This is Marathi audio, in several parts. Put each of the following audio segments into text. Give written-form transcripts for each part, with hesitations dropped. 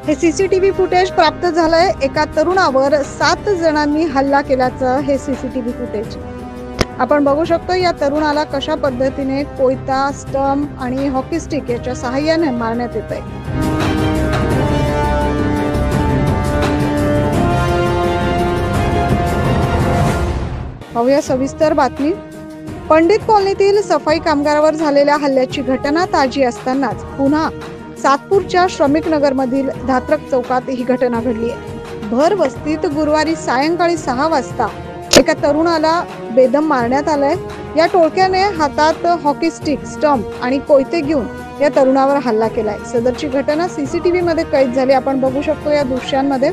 हे सीसीटीव्ही फुटेज प्राप्त झालंय। एका तरुणावर 7 जणांनी हल्ला केल्याचं हे सीसीटीव्ही फुटेज आपण बघू शकतो। या तरुणाला कशा पद्धतीने कोयता, स्टंप आणि हॉकी स्टिक याच्या सहाय्याने मारण्यात येतंय। पाहूया सविस्तर बातमी। पंडित कॉलनीतील सफाई कामगारावर झालेल्या हल्ल्याची घटना ताजी असतानाच पुन्हा सातपूरच्या श्रमिक नगर मधील धात्रक चौकात ही घटना घडली आहे। भर वस्तीत गुरुवारी सायंकाळी 6 वाजता एका तरुणाला बेदम मारण्यात आलंय। या टोळक्याने हातात हॉकी स्टिक, स्टंप आणि कोयते घेऊन या तरुणावर हल्ला केलाय। सदरची घटना सीसीटीव्ही मध्ये कैद झाली, आपण बघू शकतो या दृश्यांमध्ये।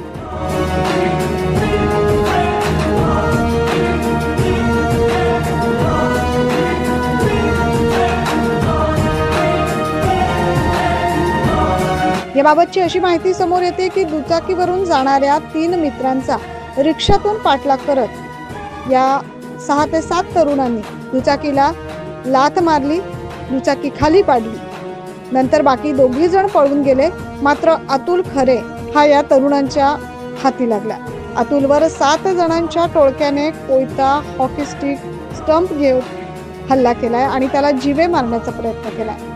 याबाबतची अशी माहिती समोर येते की दुचाकीवरून जाणाऱ्या 3 मित्रांचा रिक्षातून पाठलाग करत या 6 ते 7 तरुणांनी दुचाकीला लाथ मारली, दुचाकी खाली पाडली। नंतर बाकी 2 जण पळून गेले। मात्र अतुल खरे हा या तरुणांच्या हाती लागला। अतुलवर 7 जणांच्या टोळक्याने कोयता, हॉकी स्टिक, स्टंप घेऊन हल्ला केलाय आणि त्याला जीवे मारण्याचा प्रयत्न केलाय।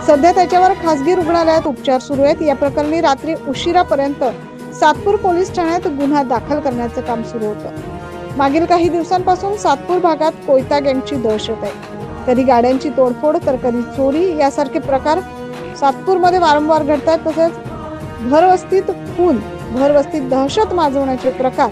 सध्या त्याच्यावर खासगी रुग्णालयात उपचार सुरू आहेत। या प्रकरणी रात्री उशिरापर्यंत सातपूर पोलीस ठाण्यात गुन्हा दाखल करण्याचं काम सुरू होतं। मागील काही दिवसांपासून सातपूर भागात कोयता गँगची दहशत आहे। कधी गाड्यांची तोडफोड तर कधी चोरी यासारखे प्रकार सातपूरमध्ये वारंवार घडतात। तसेच भरवस्तीत खून, भरवस्तीत दहशत माजवण्याचे प्रकार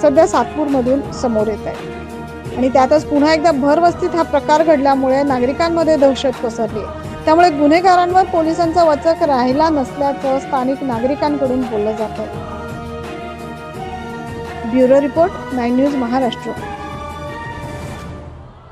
सध्या सातपूरमधून समोर येत आहेत आणि त्यातच पुन्हा एकदा भरवस्तीत हा प्रकार घडल्यामुळे नागरिकांमध्ये दहशत पसरली आहे। त्यामुळे गुन्हेगारांवर पोलिसांचा वचक राहिला नसल्याचं स्थानिक नागरिकांकडून बोललं जात आहे। Bureau report, 9 news Maharashtra.